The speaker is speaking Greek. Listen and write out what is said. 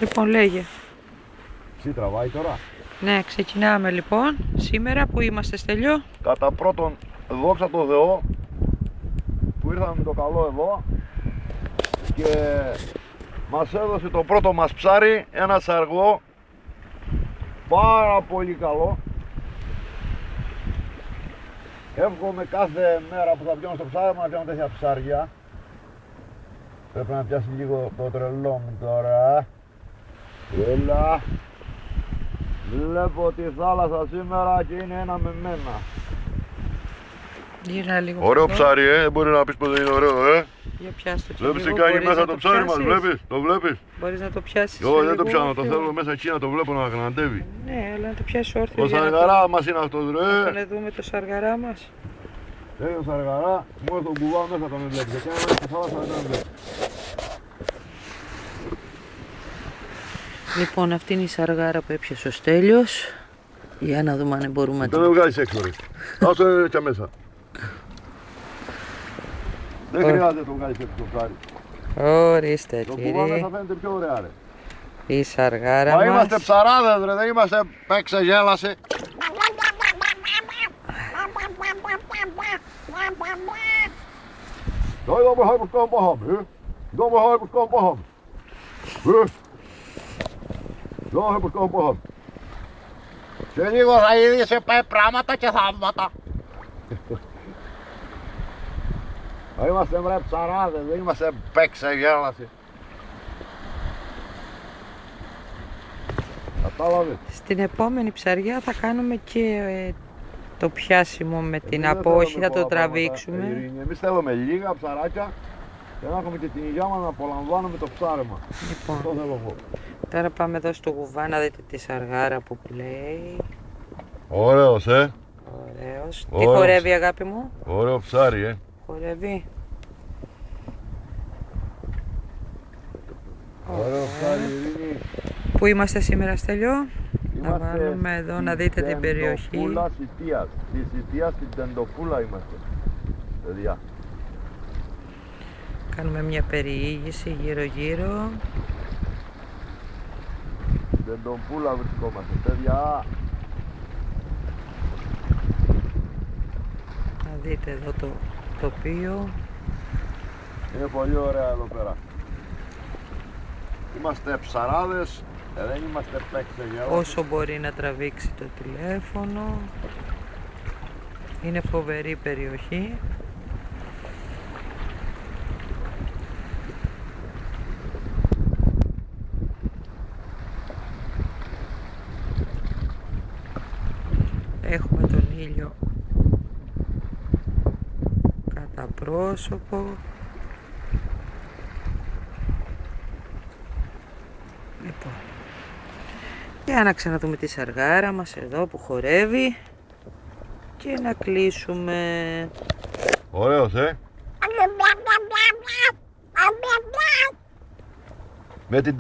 Λοιπόν, λέγε. Τι τραβάει τώρα? Ναι, ξεκινάμε λοιπόν. Σήμερα που είμαστε, Στέλιο? Κατά πρώτον, δόξα τω Θεώ που ήρθαμε με το καλό εδώ και μας έδωσε το πρώτο μας ψάρι, ένα σαργό πάρα πολύ καλό. Εύχομαι κάθε μέρα που θα πιάνω στο ψάρι να πιάνω τέτοια ψάρια. Πρέπει να πιάσει λίγο το τρελό μου τώρα. Έλα. Βλέπω τη θάλασσα σήμερα και είναι ένα με μένα. Γύρνα λίγο. Ωραίο ψάρι, δεν μπορεί να πεις πως δεν είναι ωραίο, Για πιάσ' το. Βλέπεις τι κάνει μέσα το ψάρι μας, βλέπεις, το βλέπεις. Μπορείς να το πιάσεις? Εγώ δεν το πιάνω, το θέλω μέσα εκεί να το βλέπω να γραντεύει. Ναι, αλλά να το πιάσεις όρθιο. Ο σαργαρά μας είναι αυτός, ρε. Να δούμε το σαργαρά μας. Είναι ο σαργαρά, μόνο τον κουβά μέσα τον βλέπεις. Και μέσα στη θάλασσα δεν τον βλέπεις. Λοιπόν, αυτή είναι η σαργάρα που έπιασε ο Στέλιος. Για να δούμε αν μπορούμε να την... Δεν βγάζεις έξω, ρε. Άσε έτσι μέσα. Δεν χρειάζεται να το βγάλεις έξω το ψάρι. Ορίστε, το κύριε. Το κουβά μέσα φαίνεται πιο ωραία, ρε. Η σαργάρα μας. Είμαστε ψαράδες, ρε. Δεν είμαστε παίξε γέλασε. Då är de här på Skambahamn, hur? De är här på Skambahamn. Hur? De är här på Skambahamn. Σε λίγο θα είδεις πράγματα και θαύματα. Είμαστε βρε ψαράδες, δεν είμαστε παίξε γέλαση. Κατάλαβες. Στην επόμενη ψαριά θα κάνουμε και το πιάσιμο με την απόχη, θα το τραβήξουμε. Εμείς θέλουμε λίγα ψαράκια και να έχουμε και την υγειά μας να απολαμβάνουμε το ψάρεμα. Λοιπόν, αυτό θέλω εγώ. Τώρα πάμε εδώ στο κουβά να δείτε τη σαργάρα που πλέει. Ωραίος, Ωραίος. Τι χορεύει, αγάπη μου? Ωραίο ψάρι, Χορεύει. Ωραίο ψάρι, Ειρήνη. Πού είμαστε σήμερα, Στέλιο? Είμαστε να βάλουμε εδώ να δείτε την περιοχή. Τεντοπούλα Σιτίας. Στη Σιτία, στην Τεντοπούλα είμαστε, παιδιά. Κάνουμε μια περιήγηση γύρω-γύρω. Στην Τεντοπούλα βρισκόμαστε, παιδιά. Να δείτε εδώ το τοπίο. Είναι πολύ ωραία εδώ πέρα. Είμαστε ψαράδες, δεν είμαστε παίξε γέλα. Όσο μπορεί να τραβήξει το τηλέφωνο. Είναι φοβερή περιοχή. Έχουμε τον ήλιο κατά πρόσωπο. Λοιπόν, για να ξαναδούμε τη σαργάρα μας εδώ που χορεύει και να κλείσουμε. Ωραίος, Με την